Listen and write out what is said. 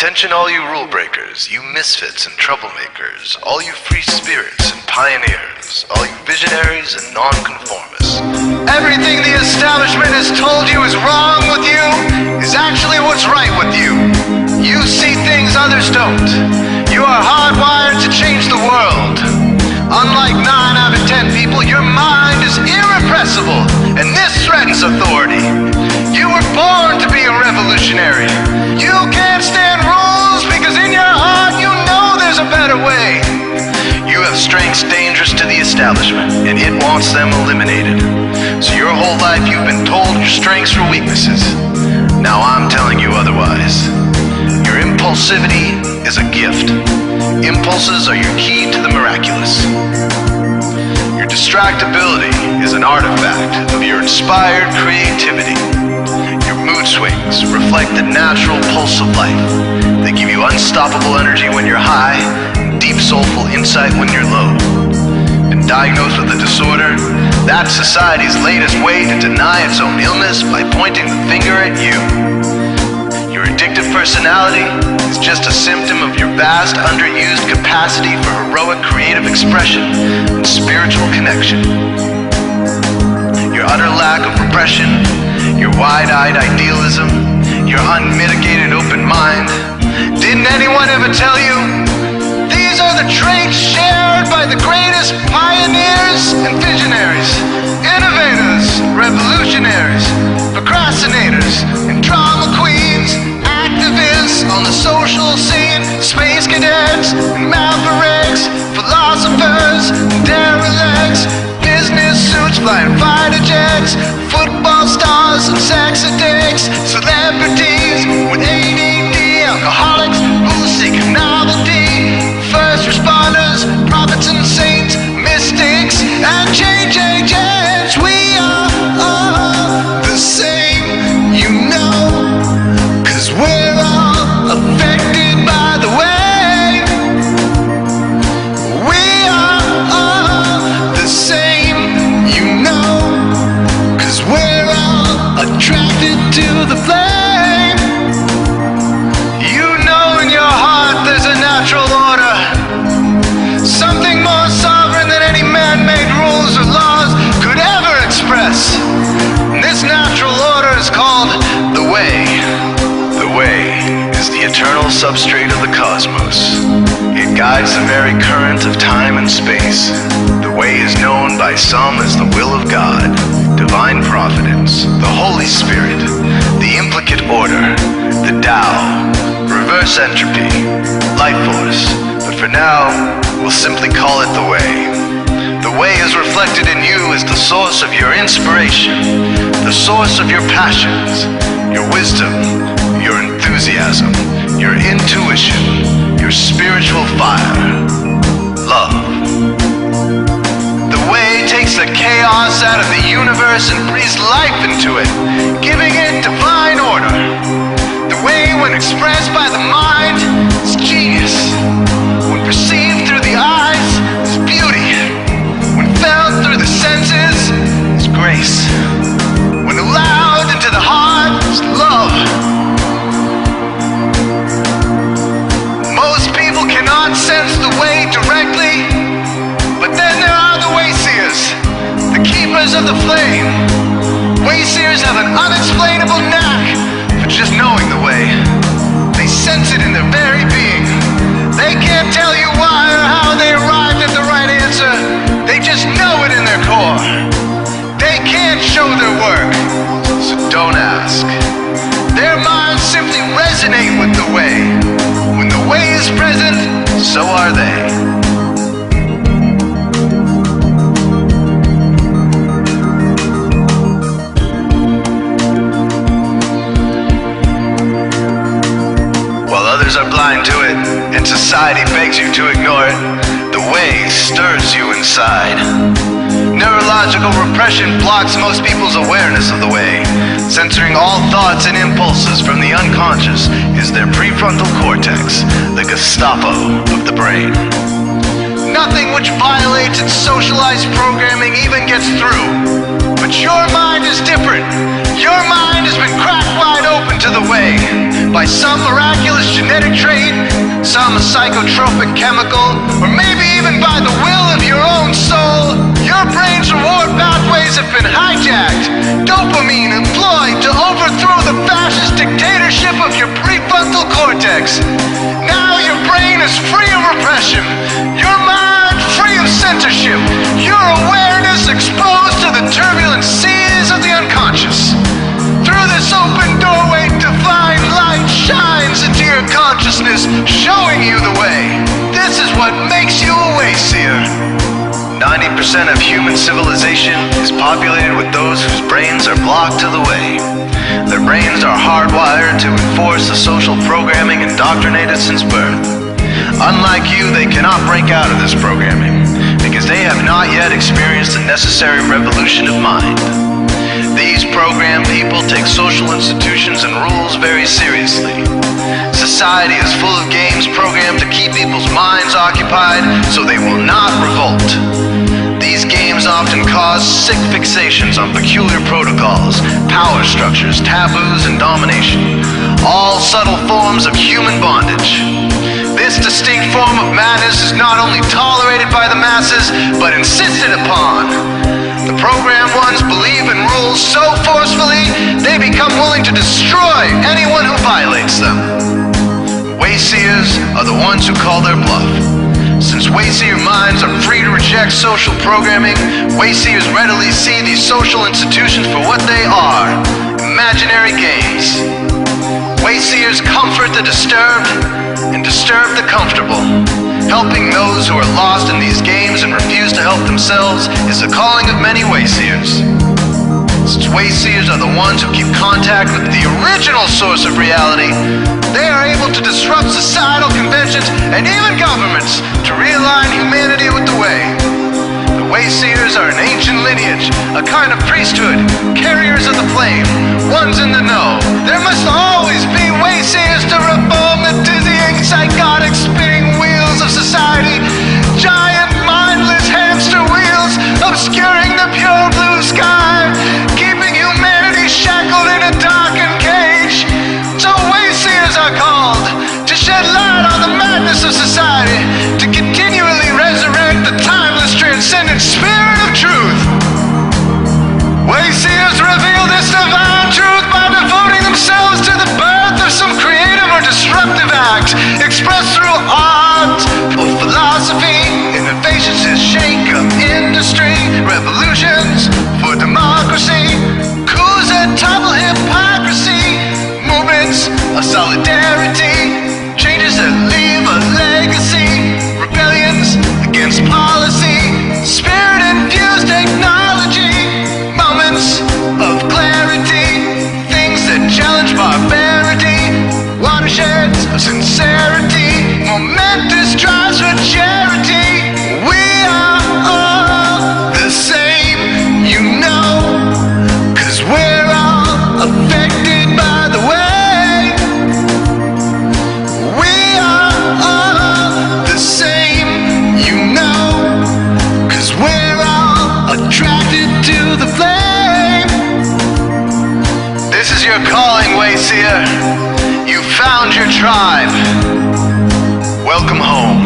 Attention all you rule breakers, you misfits and troublemakers, all you free spirits and pioneers, all you visionaries and nonconformists. Everything the establishment has told you is wrong with you is actually what's right with you. You see things others don't. You are hardwired to change the world. Unlike 9 out of 10 people, your mind is irrepressible, and this threatens authority. You were born to be a revolutionary. You can't stand rules because in your heart you know there's a better way. You have strengths dangerous to the establishment, and it wants them eliminated. So your whole life you've been told your strengths were weaknesses. Now I'm telling you otherwise. Your impulsivity is a gift. Impulses are your key to the miraculous. Your distractibility is an artifact of your inspired creativity. Your mood swings reflect the natural pulse of life. They give you unstoppable energy when you're high, and deep soulful insight when you're low. And diagnosed with a disorder, that's society's latest way to deny its own illness by pointing the finger at you. Your addictive personality is just a symptom of your vast, underused capacity for heroic creative expression and spiritual connection. Your utter lack of repression, your wide-eyed idealism, your unmitigated open mind. Didn't anyone ever tell you? These are the traits shared by the greatest pioneers and visionaries, innovators, revolutionaries, procrastinators, and drama queens, activists on the social scene, space cadets and mavericks, philosophers and derelicts, business suits flying fighter jets, football stars and sex addicts, celebrities with ADD, alcoholics who seek novelty, first responders, prophets and saints, mystics and change agents. We are all the same, you know, 'cause we're all affected by the way. We are all the same, you know, 'cause we're all attracted to the flame. You know in your heart there's a natural order, something more sovereign than any man-made rules or laws could ever express. And this natural order is called the way. The way is the eternal substrate of the cosmos. It guides the very current of time and space. The way is known by some as the will of God, divine providence, the Holy Spirit, the implicate order, the Tao, reverse entropy, life force. But for now, we'll simply call it the way. The way is reflected in you as the source of your inspiration, the source of your passions, your wisdom, your enthusiasm, your intuition, your spiritual fire, love. The way takes the chaos out of the universe and breathes life into it, giving it divine order. The way, when expressed by the mind, is genius. When perceived through the eyes, is beauty. When felt through the senses, is grace. When allowed into the heart, is love. Most people cannot sense the way directly, but then there are the wayseers, the keepers of the flame. Wayseers have an unexplainable knack for just knowing the way. They sense it in their very being. They can't tell you why or how they arrived at the right answer. They just know it in their core. They can't show their work, so don't ask. Their minds simply resonate with the way. When the way is present, so are they. Are blind to it, and society begs you to ignore it. The way stirs you inside. Neurological repression blocks most people's awareness of the way. Censoring all thoughts and impulses from the unconscious is their prefrontal cortex, the Gestapo of the brain. Nothing which violates its socialized programming even gets through. But your mind is different. Your mind has been cracked wide open to the way. by some miraculous genetic trait, some psychotropic chemical, or maybe even by the will of your own soul, your brain's reward pathways have been hijacked, dopamine employed to overthrow the fascist dictatorship of your prefrontal cortex. Now your brain is free of repression, your mind free of censorship, your awareness exposed to the turbulent seas of the unconscious. Through this open doorway, divine light shines into your consciousness, showing you the way. This is what makes you a wayseer. 90% of human civilization is populated with those whose brains are blocked to the way. Their brains are hardwired to enforce the social programming indoctrinated since birth. Unlike you, they cannot break out of this programming, because they have not yet experienced the necessary revolution of mind. These programmed people take social institutions and rules very seriously. Society is full of games programmed to keep people's minds occupied so they will not revolt. These games often cause sick fixations on peculiar protocols, power structures, taboos, and domination, all subtle forms of human bondage. This distinct form of madness is not only tolerated by the masses, but insisted upon. The programmed ones believe in rules so forcefully, they become willing to destroy anyone who violates them. Wayseers are the ones who call their bluff. Since wayseer minds are free to reject social programming, wayseers readily see these social institutions for what they are, imaginary games. Wayseers comfort the disturbed and disturb the comfortable. Helping those who are lost in these games and refuse to help themselves is the calling of many wayseers. Since wayseers are the ones who keep contact with the original source of reality, they are able to disrupt societal conventions and even governments to realign humanity with the way. The wayseers are an ancient lineage, a kind of priesthood, carriers of the flame, ones in the know. There must always be wayseers to reform the dizzying, psychotic, spinning wheels of society, giant, mindless hamster wheels obscuring the pure blue sky, keeping humanity shackled in a darkened cage. So wayseers are called to shed light on the madness of society, to continually resurrect the timeless, transcendent spirit of truth. Wayseers reveal this divine truth by devoting themselves to the birth of some creative or disruptive act, expressed through art or philosophy, innovations that shake up industry, revolutions for democracy, coups that topple hypocrisy, movements of solidarity, changes that leave a legacy, rebellions against policy, spirit-infused technology, moments of clarity, things that challenge barbarity, watersheds of sincerity, momentous drives for charity. We are all the same, you know, 'cause we're all affected by the way. We are all the same, you know, 'cause we're all attracted to the flame. This is your calling, wayseer. You found your tribe. Welcome home.